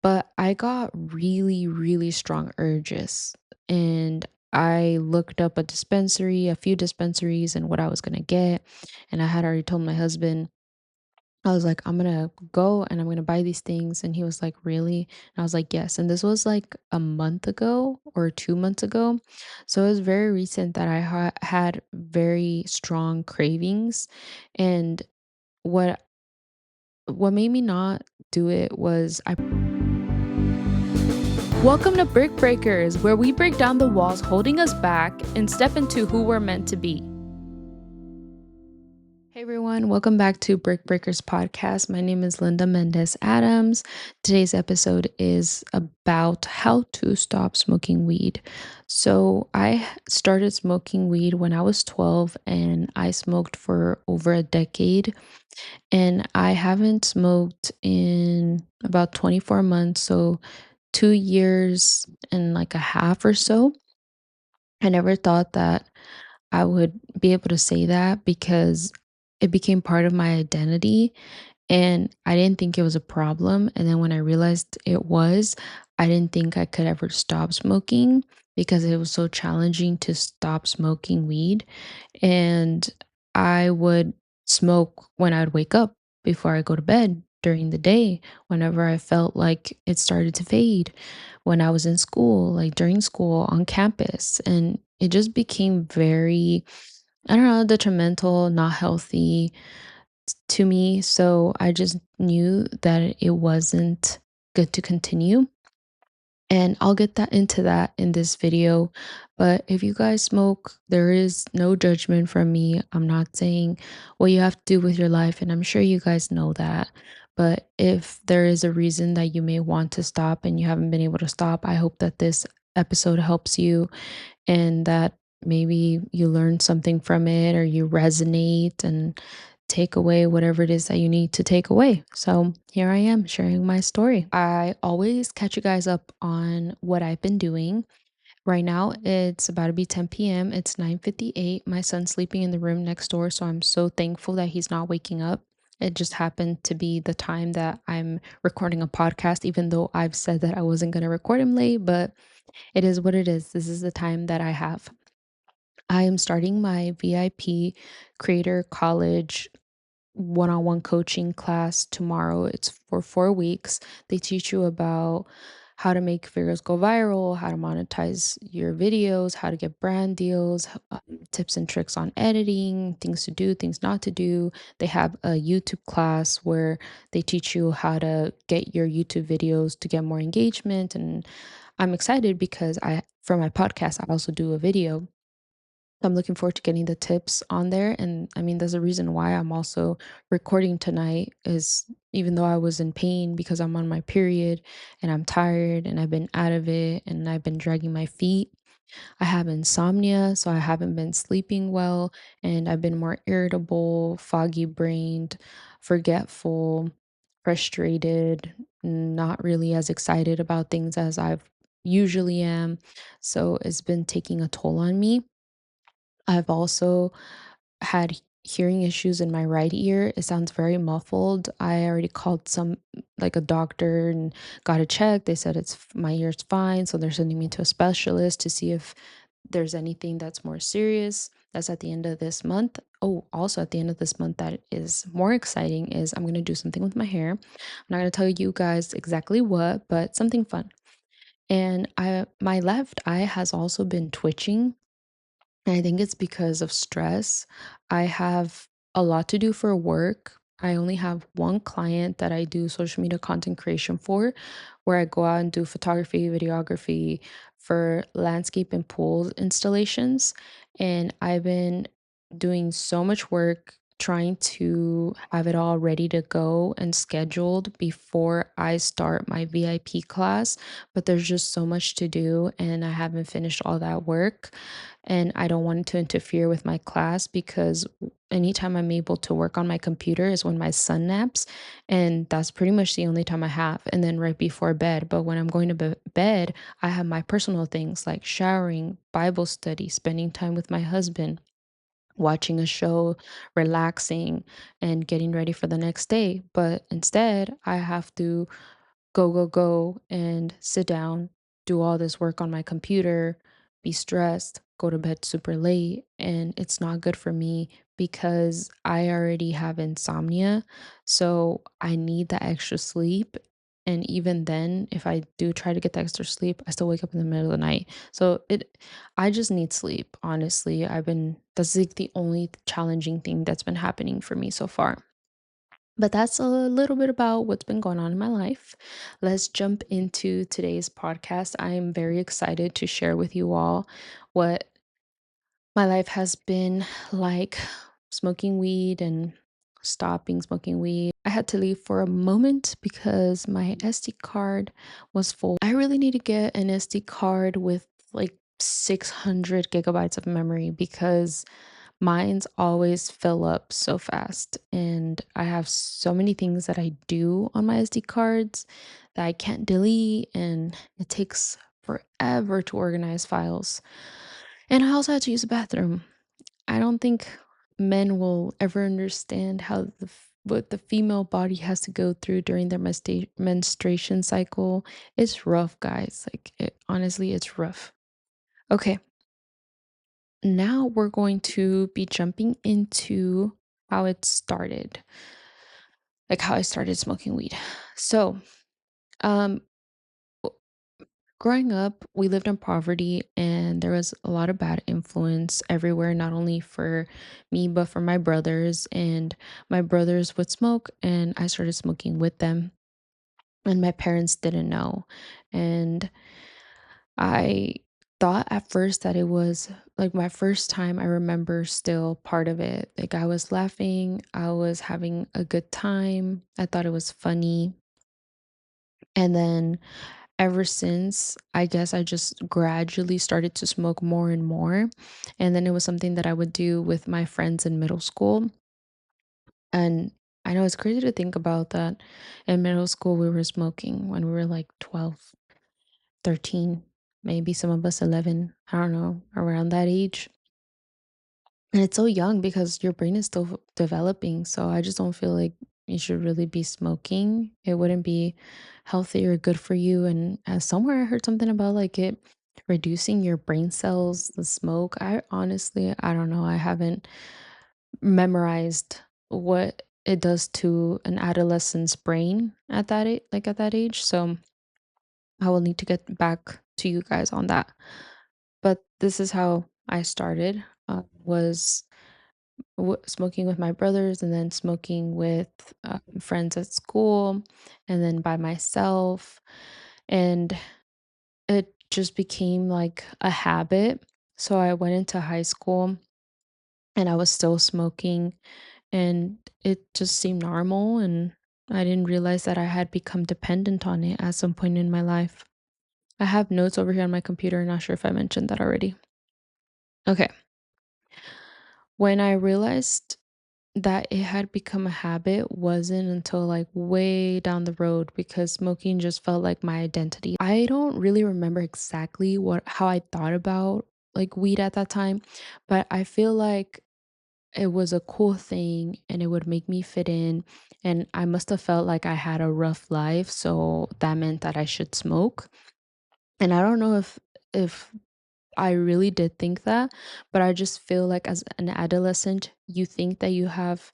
but I got really, really strong urges. And I looked up a few dispensaries, and what I was going to get. And I had already told my husband, I was like, I'm gonna go and I'm gonna buy these things. And he was like, really? And I was like, yes. And this was like a month ago or 2 months ago. So it was very recent that I had very strong cravings. And what what made me not do it was I Welcome to Brick Breakers, where we break down the walls holding us back and step into who we're meant to be. Hey everyone, welcome back to Brick Breakers podcast. My name is Linda Mendez Adams. Today's episode is about how to stop smoking weed. So, I started smoking weed when I was 12 and I smoked for over a decade, and I haven't smoked in about 24 months, so 2 years and like a half or so. I never thought that I would be able to say that because it became part of my identity, and I didn't think it was a problem. And then when I realized it was, I didn't think I could ever stop smoking because it was so challenging to stop smoking weed. And I would smoke when I'd wake up before I go to bed during the day, whenever I felt like it started to fade, when I was in school, like during school on campus. And it just became very, I don't know, detrimental, not healthy to me. So I just knew that it wasn't good to continue. And I'll get that into that in this video. But if you guys smoke, there is no judgment from me. I'm not saying what you have to do with your life, and I'm sure you guys know that. But if there is a reason that you may want to stop and you haven't been able to stop, I hope that this episode helps you and that maybe you learn something from it or you resonate and take away whatever it is that you need to take away. So here I am sharing my story. I always catch you guys up on what I've been doing. Right now it's about to be 10 p.m. It's 9:58. My son's sleeping in the room next door, so I'm so thankful that he's not waking up. It just happened to be the time that I'm recording a podcast, even though I've said that I wasn't going to record him late, but it is what it is. This is the time that I have. I am starting my VIP Creator College one-on-one coaching class tomorrow. It's for 4 weeks. They teach you about how to make videos go viral, how to monetize your videos, how to get brand deals, tips and tricks on editing, things to do, things not to do. They have a YouTube class where they teach you how to get your YouTube videos to get more engagement. And I'm excited because for my podcast, I also do a video. I'm looking forward to getting the tips on there. And I mean, there's a reason why I'm also recording tonight, is even though I was in pain because I'm on my period and I'm tired and I've been out of it and I've been dragging my feet. I have insomnia, so I haven't been sleeping well, and I've been more irritable, foggy brained, forgetful, frustrated, not really as excited about things as I usually am. So it's been taking a toll on me. I've also had hearing issues in my right ear. It sounds very muffled. I already called like a doctor and got it checked. They said my ear's fine, so they're sending me to a specialist to see if there's anything that's more serious. That's at the end of this month. Oh, also at the end of this month, that is more exciting, is I'm going to do something with my hair. I'm not going to tell you guys exactly what, but something fun. And I my left eye has also been twitching, and I think it's because of stress. I have a lot to do for work. I only have one client that I do social media content creation for, where I go out and do photography, videography for landscape and pool installations. And I've been doing so much work trying to have it all ready to go and scheduled before I start my VIP class. But there's just so much to do, and I haven't finished all that work, and I don't want it to interfere with my class because anytime I'm able to work on my computer is when my son naps, and that's pretty much the only time I have. And then right before bed. But when I'm going to bed, I have my personal things like showering, Bible study, spending time with my husband, watching a show, relaxing, and getting ready for the next day. But instead, I have to go, and sit down, do all this work on my computer, be stressed, go to bed super late. And it's not good for me because I already have insomnia. So I need that extra sleep. And even then, if I do try to get the extra sleep, I still wake up in the middle of the night. I just need sleep. Honestly, that's like the only challenging thing that's been happening for me so far. But that's a little bit about what's been going on in my life. Let's jump into today's podcast. I am very excited to share with you all what my life has been like smoking weed and stopping smoking weed. I had to leave for a moment because my SD card was full. I really need to get an SD card with like 600 gigabytes of memory because mine's always fill up so fast, and I have so many things that I do on my SD cards that I can't delete, and it takes forever to organize files. And I also had to use the bathroom. I don't think men will ever understand what the female body has to go through during their menstruation cycle. It's rough, guys. Honestly, it's rough. Okay, now we're going to be jumping into how it started, like how I started smoking weed. So, um, w- growing up, we lived in poverty and there was a lot of bad influence everywhere, not only for me, but for my brothers. And my brothers would smoke, and I started smoking with them, and my parents didn't know. And I thought at first that it was like my first time. I remember still part of it. Like I was laughing, I was having a good time. I thought it was funny. And then ever since, I guess I just gradually started to smoke more and more. And then it was something that I would do with my friends in middle school. And I know it's crazy to think about that in middle school we were smoking when we were like 12, 13, maybe some of us 11, I don't know, around that age. And it's so young because your brain is still developing. So I just don't feel like you should really be smoking. It wouldn't be healthy or good for you. And somewhere I heard something about like it reducing your brain cells, the smoke. I don't know. I haven't memorized what it does to an adolescent's brain at that age, like at that age. So I will need to get back to you guys on that. But this is how I started. Was smoking with my brothers, and then smoking with friends at school, and then by myself. And it just became like a habit. So I went into high school and I was still smoking, and it just seemed normal. And I didn't realize that I had become dependent on it at some point in my life. I have notes over here on my computer. Not sure if I mentioned that already. Okay. When I realized that it had become a habit wasn't until like way down the road because smoking just felt like my identity. I don't really remember exactly what how I thought about like weed at that time, but I feel like it was a cool thing and it would make me fit in, and I must have felt like I had a rough life, so that meant that I should smoke. And I don't know if I really did think that, but I just feel like as an adolescent, you think that you have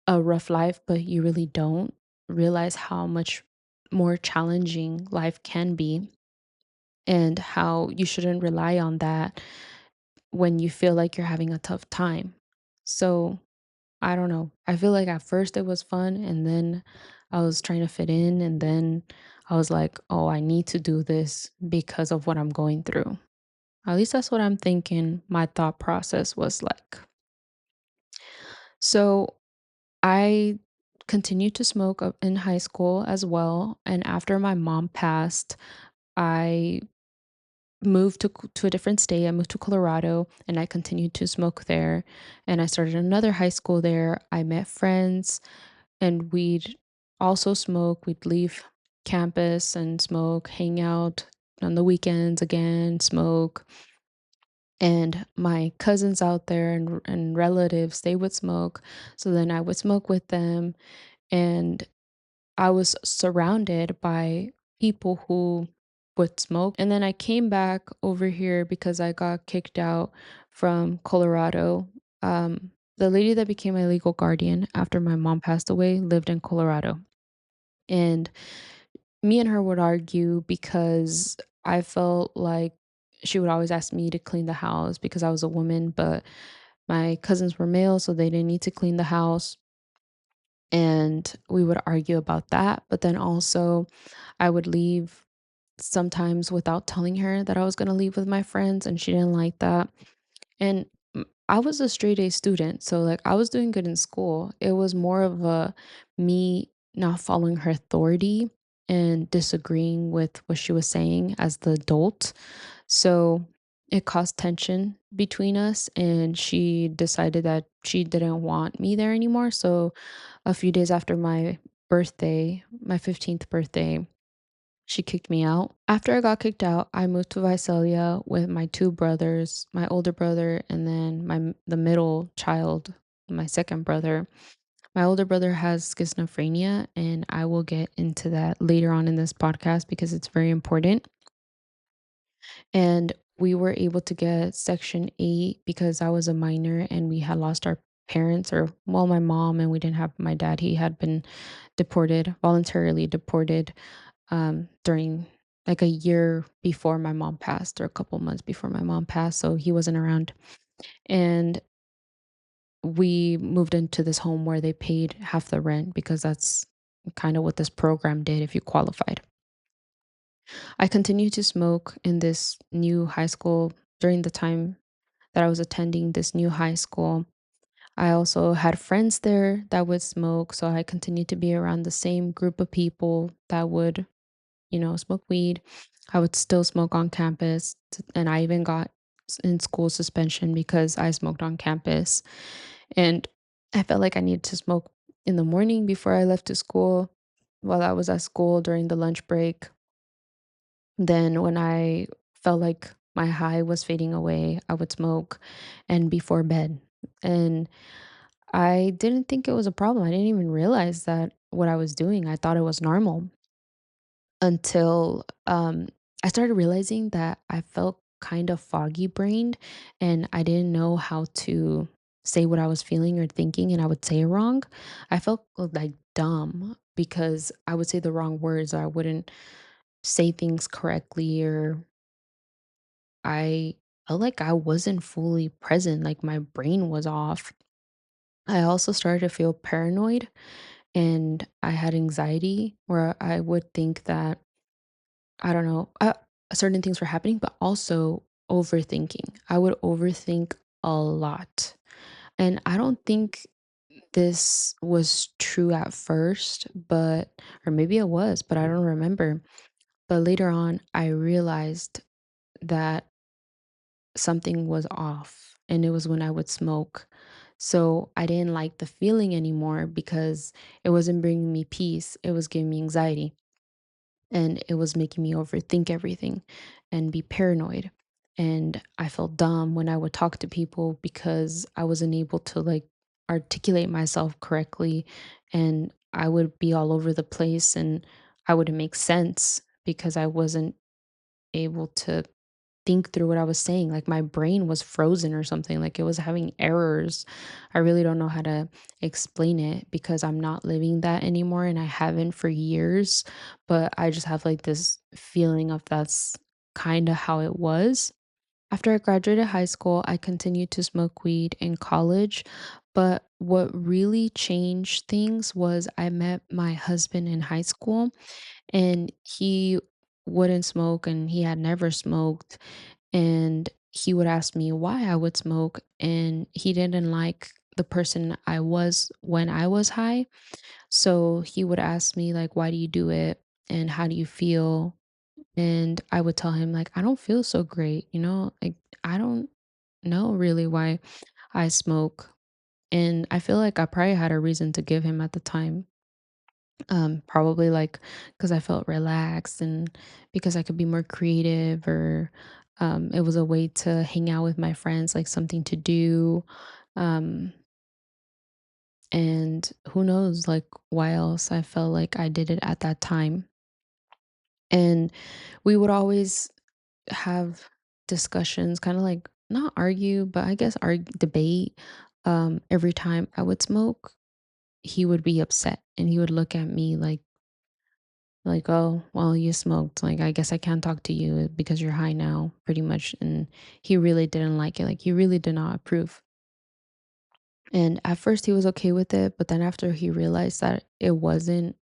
a rough life, but you really don't realize how much more challenging life can be, and how you shouldn't rely on that when you feel like you're having a tough time. So, I don't know. I feel like at first it was fun, and then I was trying to fit in, and then I was like, oh, I need to do this because of what I'm going through. At least that's what I'm thinking my thought process was like. So, I continued to smoke up in high school as well, and after my mom passed, I moved to a different state. I moved to Colorado, and I continued to smoke there, and I started another high school there. I met friends, and we'd also smoke. We'd leave campus and smoke, hang out on the weekends again, smoke. And my cousins out there and relatives, they would smoke, so then I would smoke with them. And I was surrounded by people who would smoke. And then I came back over here because I got kicked out from Colorado. The lady that became my legal guardian after my mom passed away lived in Colorado. And me and her would argue because I felt like she would always ask me to clean the house because I was a woman, but my cousins were male, so they didn't need to clean the house. And we would argue about that. But then also, I would leave sometimes without telling her that I was going to leave with my friends, and she didn't like that. And I was a straight A student, so like I was doing good in school. It was more of a me not following her authority and disagreeing with what she was saying as the adult. So it caused tension between us, and she decided that she didn't want me there anymore. So a few days after my birthday, my 15th birthday, she kicked me out. After I got kicked out, I moved to Visalia with my two brothers, my older brother, and then the middle child, my second brother. My older brother has schizophrenia, and I will get into that later on in this podcast because it's very important. And we were able to get Section 8 because I was a minor and we had lost our parents, or well, my mom, and we didn't have my dad. He had been deported, voluntarily deported, during like a year before my mom passed, or a couple months before my mom passed. So he wasn't around. And we moved into this home where they paid half the rent because that's kind of what this program did if you qualified. I continued to smoke in this new high school during the time that I was attending this new high school. I also had friends there that would smoke, so I continued to be around the same group of people that would, smoke weed. I would still smoke on campus, and I even got in school suspension because I smoked on campus. And I felt like I needed to smoke in the morning before I left to school, while I was at school during the lunch break. Then when I felt like my high was fading away, I would smoke and before bed. And I didn't think it was a problem. I didn't even realize that what I was doing. I thought it was normal until I started realizing that I felt kind of foggy brained and I didn't know how to say what I was feeling or thinking, and I would say it wrong. I felt like dumb because I would say the wrong words, or I wouldn't say things correctly, or I felt like I wasn't fully present, like my brain was off. I also started to feel paranoid and I had anxiety where I would think that, I don't know, certain things were happening, but also overthinking. I would overthink a lot. And I don't think this was true at first, or maybe it was, but I don't remember. But later on, I realized that something was off, and it was when I would smoke. So I didn't like the feeling anymore because it wasn't bringing me peace. It was giving me anxiety, and it was making me overthink everything and be paranoid. And I felt dumb when I would talk to people because I wasn't able to like articulate myself correctly, and I would be all over the place and I wouldn't make sense because I wasn't able to think through what I was saying. Like my brain was frozen or something, like it was having errors. I really don't know how to explain it because I'm not living that anymore and I haven't for years. But I just have like this feeling of that's kind of how it was. After I graduated high school, I continued to smoke weed in college. But what really changed things was I met my husband in high school, and he wouldn't smoke and he had never smoked, and he would ask me why I would smoke, and he didn't like the person I was when I was high. So he would ask me like, why do you do it and how do you feel? And I would tell him like, I don't feel so great, like I don't know really why I smoke. And I feel like I probably had a reason to give him at the time. Probably like because I felt relaxed and because I could be more creative, or it was a way to hang out with my friends, like something to do. Um, And who knows, like, why else I felt like I did it at that time. And we would always have discussions, kind of like not argue, but I guess debate. Every time I would smoke, he would be upset and he would look at me like, oh, well, you smoked. Like, I guess I can't talk to you because you're high now, pretty much. And he really didn't like it. Like, he really did not approve. And at first, he was okay with it. But then after he realized that it wasn't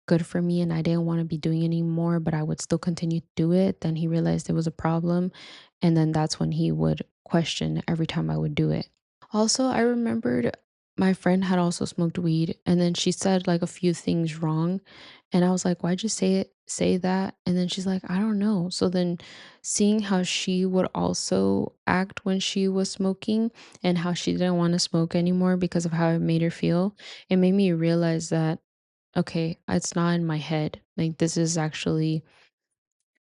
good for me and I didn't want to be doing it anymore, but I would still continue to do it, then he realized it was a problem. And then that's when he would question every time I would do it. Also, I remembered my friend had also smoked weed and then she said like a few things wrong. And I was like, why'd you say that? And then she's like, I don't know. So then seeing how she would also act when she was smoking and how she didn't want to smoke anymore because of how it made her feel, it made me realize that okay, it's not in my head. Like this is actually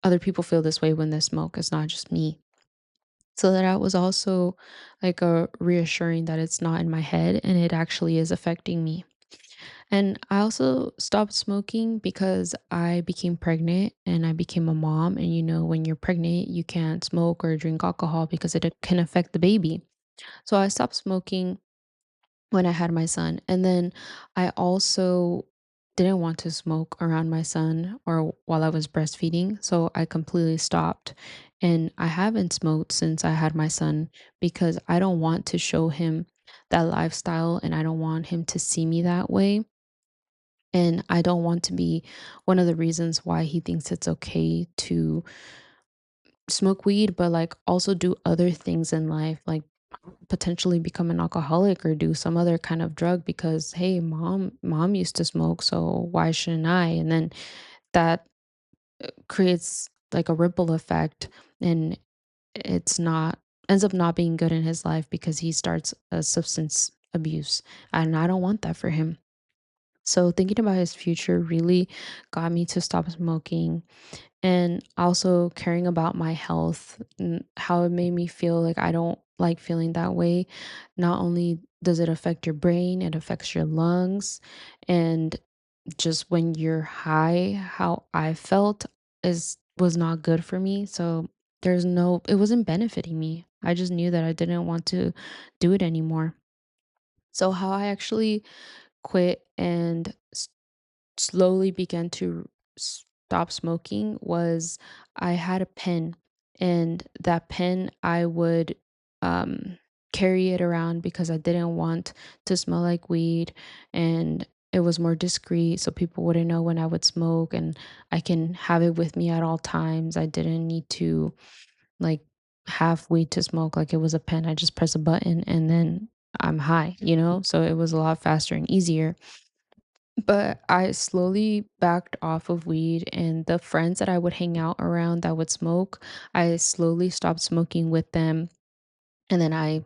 other people feel this way when they smoke. It's not just me. So that was also like a reassuring that it's not in my head and it actually is affecting me. And I also stopped smoking because I became pregnant and I became a mom. And you know, when you're pregnant, you can't smoke or drink alcohol because it can affect the baby. So I stopped smoking when I had my son. And then I also didn't want to smoke around my son or while I was breastfeeding. So I completely stopped. And I haven't smoked since I had my son because I don't want to show him that lifestyle and I don't want him to see me that way. And I don't want to be one of the reasons why he thinks it's okay to smoke weed, but like also do other things in life, like potentially become an alcoholic or do some other kind of drug because hey, mom used to smoke, so why shouldn't I? And then that creates like a ripple effect and it's not ends up not being good in his life because he starts a substance abuse and I don't want that for him. So thinking about his future really got me to stop smoking and also caring about my health and how it made me feel like I don't like feeling that way. Not only does it affect your brain, it affects your lungs. And just when you're high, how I felt is was not good for me. So it wasn't benefiting me. I just knew that I didn't want to do it anymore. So how I actually quit and slowly began to stop smoking was I had a pen, and that pen I would um, carry it around because I didn't want to smell like weed, and it was more discreet so people wouldn't know when I would smoke, and I can have it with me at all times. I didn't need to like have weed to smoke like it was a pen. I just press a button and then I'm high, you know? So it was a lot faster and easier. But I slowly backed off of weed, and the friends that I would hang out around that would smoke, I slowly stopped smoking with them. And then I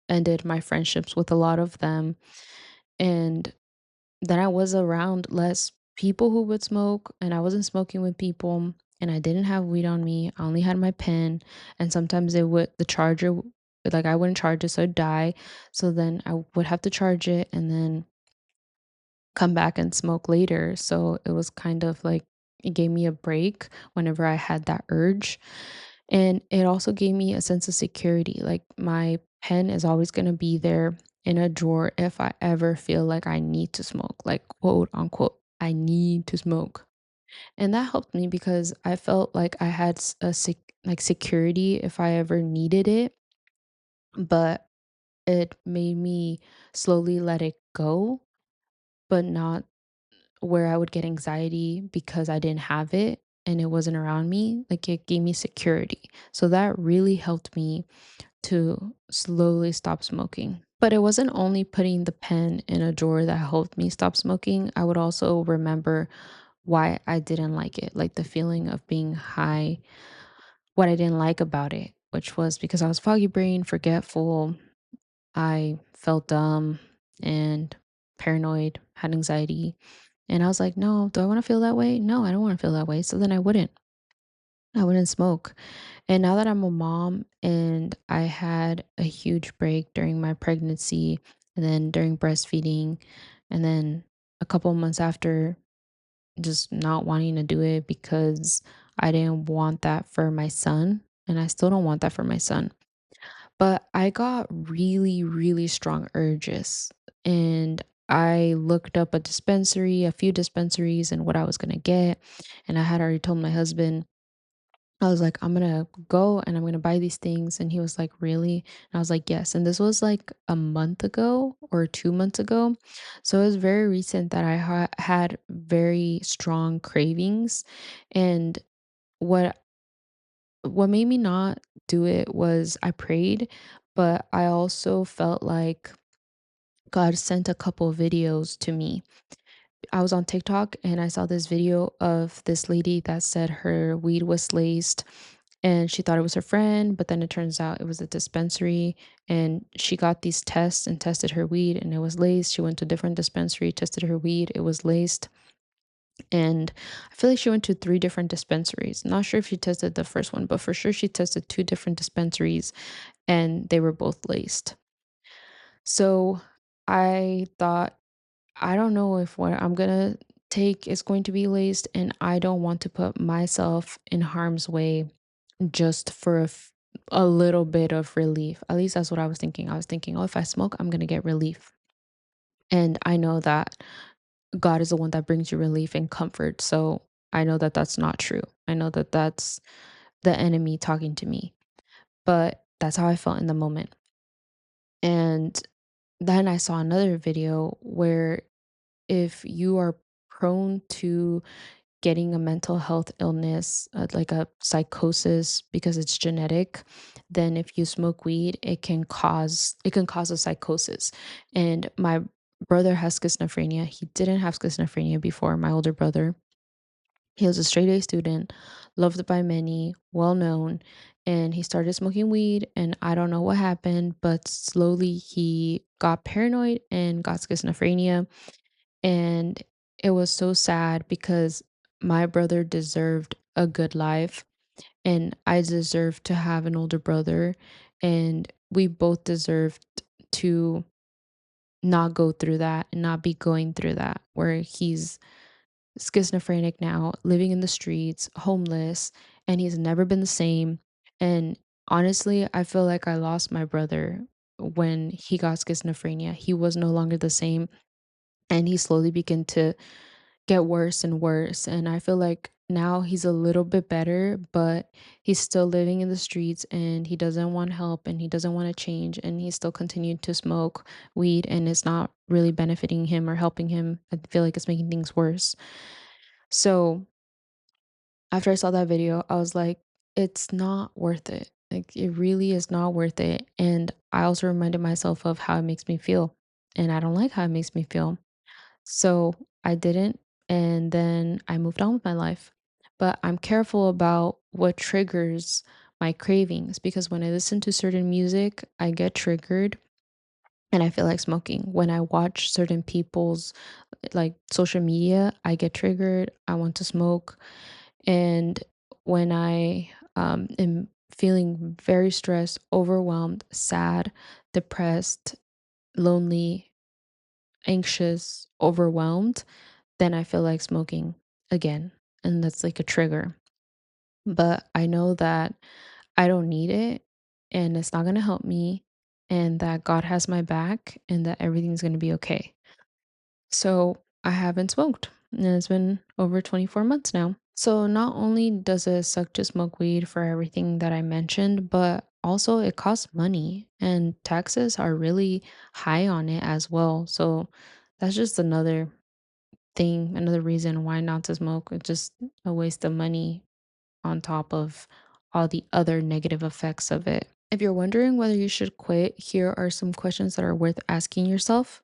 ended my friendships with a lot of them. And then I was around less people who would smoke, and I wasn't smoking with people, and I didn't have weed on me. I only had my pen, and sometimes the charger, like I wouldn't charge it, so it'd die. So then I would have to charge it, and then come back and smoke later. So it was kind of like it gave me a break whenever I had that urge. And it also gave me a sense of security. Like my pen is always going to be there in a drawer if I ever feel like I need to smoke, like quote unquote, I need to smoke. And that helped me because I felt like I had like security if I ever needed it, but it made me slowly let it go, but not where I would get anxiety because I didn't have it and it wasn't around me, like it gave me security. So that really helped me to slowly stop smoking. But it wasn't only putting the pen in a drawer that helped me stop smoking. I would also remember why I didn't like it, like the feeling of being high, what I didn't like about it, which was because I was foggy brain, forgetful, I felt dumb and paranoid, had anxiety. And I was like, no, do I want to feel that way? No, I don't want to feel that way. So then I wouldn't. I wouldn't smoke. And now that I'm a mom and I had a huge break during my pregnancy and then during breastfeeding, and then a couple of months after, just not wanting to do it because I didn't want that for my son, and I still don't want that for my son. But I got really, really strong urges, and I looked up a few dispensaries, and what I was gonna get, and I had already told my husband, I was like, "I'm gonna go and I'm gonna buy these things." And he was like, "Really?" And I was like, "Yes." And this was like a month ago or 2 months ago. So it was very recent that I had very strong cravings. And what what made me not do it was I prayed, but I also felt like God sent a couple videos to me. I was on TikTok and I saw this video of this lady that said her weed was laced, and she thought it was her friend, but then it turns out it was a dispensary, and she got these tests and tested her weed and it was laced. She went to a different dispensary, tested her weed, it was laced. And I feel like she went to 3 different dispensaries. Not sure if she tested the first one, but for sure she tested 2 different dispensaries and they were both laced. So I thought, I don't know if what I'm gonna take is going to be laced, and I don't want to put myself in harm's way just for a little bit of relief. At least that's what I was thinking. I was thinking, oh, if I smoke, I'm gonna get relief. And I know that God is the one that brings you relief and comfort. So I know that that's not true. I know that that's the enemy talking to me. But that's how I felt in the moment. And then I saw another video where if you are prone to getting a mental health illness, like a psychosis because it's genetic, then if you smoke weed, it can cause a psychosis. And my brother has schizophrenia. He didn't have schizophrenia before, my older brother. He was a straight A student, loved by many, well known, and he started smoking weed. And I don't know what happened, but slowly he got paranoid and got schizophrenia. And it was so sad because my brother deserved a good life, and I deserved to have an older brother, and we both deserved to not go through that and not be going through that, where he's schizophrenic now, living in the streets, homeless, and he's never been the same. And honestly, I feel like I lost my brother when he got schizophrenia. He was no longer the same, and he slowly began to get worse and worse. And I feel like now he's a little bit better, but he's still living in the streets and he doesn't want help and he doesn't want to change. And he's still continuing to smoke weed and it's not really benefiting him or helping him. I feel like it's making things worse. So after I saw that video, I was like, it's not worth it. Like, it really is not worth it. And I also reminded myself of how it makes me feel. And I don't like how it makes me feel. So I didn't, and then I moved on with my life. But I'm careful about what triggers my cravings because when I listen to certain music, I get triggered and I feel like smoking. When I watch certain people's like social media, I get triggered. I want to smoke. And when I am feeling very stressed, overwhelmed, sad, depressed, lonely, anxious, overwhelmed, then I feel like smoking again. And that's like a trigger. But I know that I don't need it and it's not going to help me and that God has my back and that everything's going to be okay. So I haven't smoked and it's been over 24 months now. So not only does it suck to smoke weed for everything that I mentioned, but also it costs money and taxes are really high on it as well. So that's just another reason why not to smoke. It's just a waste of money on top of all the other negative effects of it. If you're wondering whether you should quit, here are some questions that are worth asking yourself.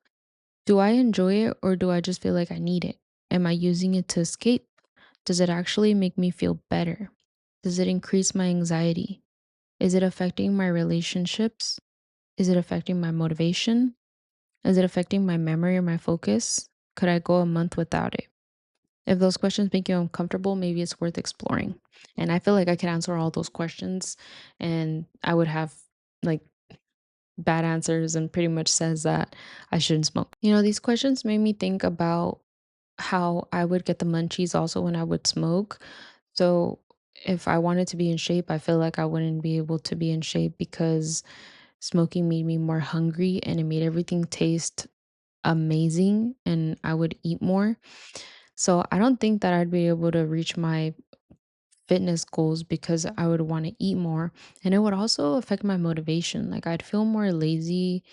Do I enjoy it or do I just feel like I need it? Am I using it to escape? Does it actually make me feel better? Does it increase my anxiety? Is it affecting my relationships? Is it affecting my motivation? Is it affecting my memory or my focus? Could I go a month without it? If those questions make you uncomfortable, maybe it's worth exploring. And I feel like I could answer all those questions and I would have like bad answers and pretty much says that I shouldn't smoke. These questions made me think about how I would get the munchies also when I would smoke. So if I wanted to be in shape, I feel like I wouldn't be able to be in shape because smoking made me more hungry and it made everything taste amazing and I would eat more. So I don't think that I'd be able to reach my fitness goals because I would want to eat more. And it would also affect my motivation. Like I'd feel more lazy,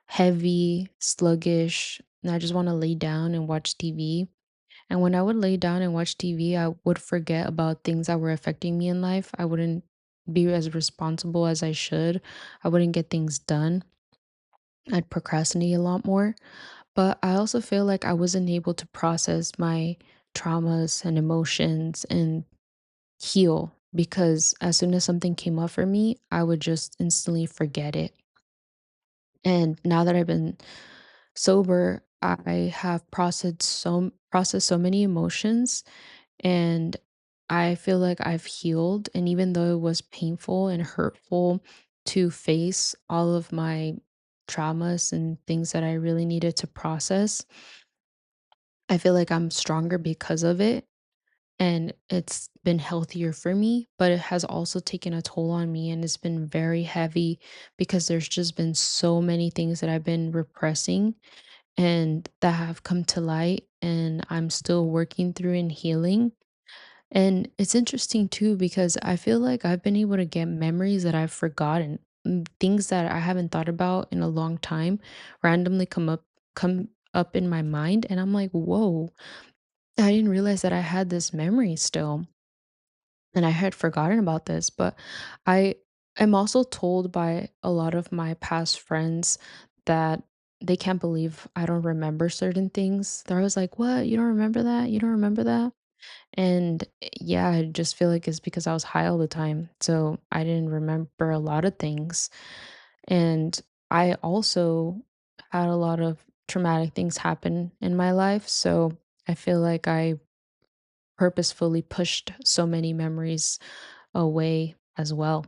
heavy, sluggish, and I just want to lay down and watch TV. And when I would lay down and watch TV, I would forget about things that were affecting me in life. I wouldn't be as responsible as I should. I wouldn't get things done. I'd procrastinate a lot more. But I also feel like I wasn't able to process my traumas and emotions and heal because as soon as something came up for me, I would just instantly forget it. And now that I've been sober, I have processed so many emotions and I feel like I've healed. And even though it was painful and hurtful to face all of my traumas and things that I really needed to process, I feel like I'm stronger because of it. And it's been healthier for me, but it has also taken a toll on me and it's been very heavy because there's just been so many things that I've been repressing and that have come to light and I'm still working through and healing. And it's interesting too because I feel like I've been able to get memories that I've forgotten, things that I haven't thought about in a long time, randomly come up in my mind, and I'm like, whoa, I didn't realize that I had this memory still, and I had forgotten about this. But I am also told by a lot of my past friends that they can't believe I don't remember certain things. They're always like, what? You don't remember that? You don't remember that? And yeah, I just feel like it's because I was high all the time. So I didn't remember a lot of things. And I also had a lot of traumatic things happen in my life. So I feel like I purposefully pushed so many memories away as well.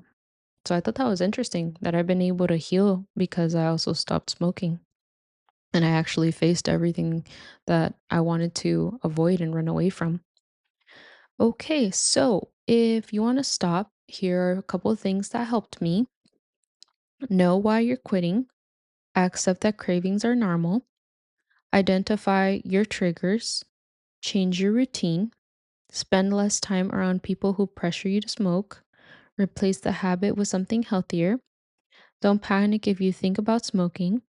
So I thought that was interesting that I've been able to heal because I also stopped smoking and I actually faced everything that I wanted to avoid and run away from. Okay, so if you want to stop, here are a couple of things that helped me. Know why you're quitting, accept that cravings are normal, identify your triggers, change your routine, spend less time around people who pressure you to smoke, replace the habit with something healthier. Don't panic if you think about smoking,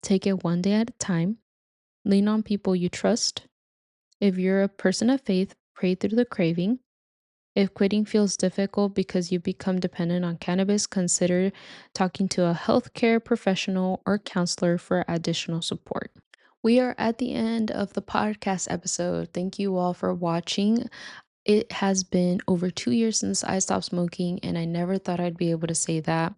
take it one day at a time, lean on people you trust. If you're a person of faith, pray through the craving. If quitting feels difficult because you become dependent on cannabis, consider talking to a healthcare professional or counselor for additional support. We are at the end of the podcast episode. Thank you all for watching. It has been over 2 years since I stopped smoking, and I never thought I'd be able to say that.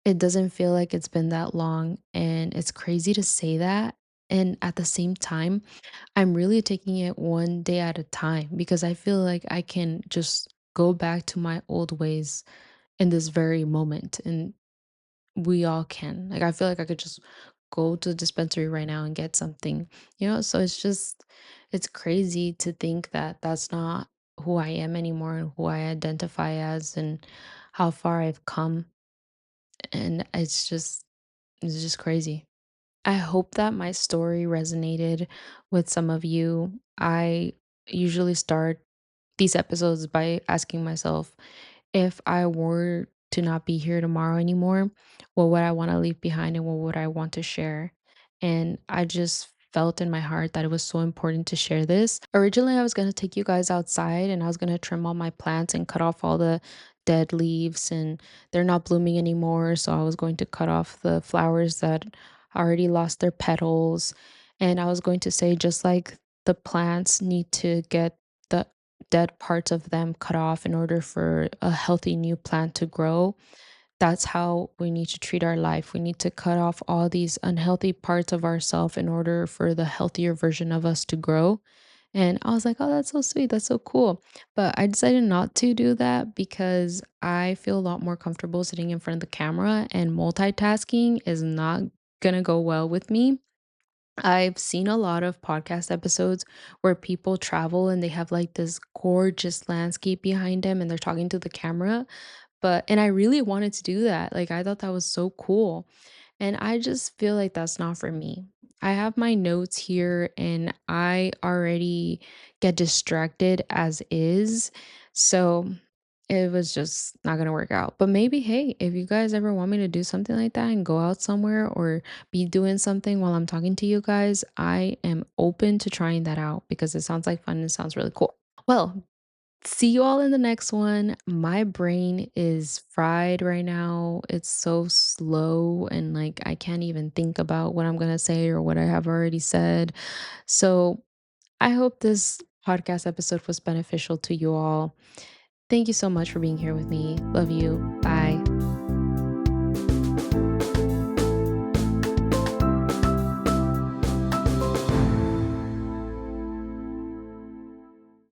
It doesn't feel like it's been that long, and it's crazy to say that. And at the same time, I'm really taking it one day at a time because I feel like I can just go back to my old ways in this very moment. And we all can. Like, I feel like I could just go to the dispensary right now and get something, So it's crazy to think that that's not who I am anymore and who I identify as and how far I've come. And it's just crazy. I hope that my story resonated with some of you. I usually start these episodes by asking myself, if I were to not be here tomorrow anymore, what would I want to leave behind and what would I want to share? And I just felt in my heart that it was so important to share this. Originally, I was going to take you guys outside and I was going to trim all my plants and cut off all the dead leaves, and they're not blooming anymore. So I was going to cut off the flowers that already lost their petals. And I was going to say, just like the plants need to get the dead parts of them cut off in order for a healthy new plant to grow. That's how we need to treat our life. We need to cut off all these unhealthy parts of ourselves in order for the healthier version of us to grow. And I was like, "Oh, that's so sweet. That's so cool." But I decided not to do that because I feel a lot more comfortable sitting in front of the camera, and multitasking is not gonna go well with me. I've seen a lot of podcast episodes where people travel and they have like this gorgeous landscape behind them and they're talking to the camera. And I really wanted to do that. Like, I thought that was so cool. And I just feel like that's not for me. I have my notes here and I already get distracted as is. So it was just not going to work out. But maybe, hey, if you guys ever want me to do something like that and go out somewhere or be doing something while I'm talking to you guys, I am open to trying that out because it sounds like fun and it sounds really cool. Well, see you all in the next one. My brain is fried right now. It's so slow and like I can't even think about what I'm going to say or what I have already said. So I hope this podcast episode was beneficial to you all. Thank you so much for being here with me. Love you. Bye.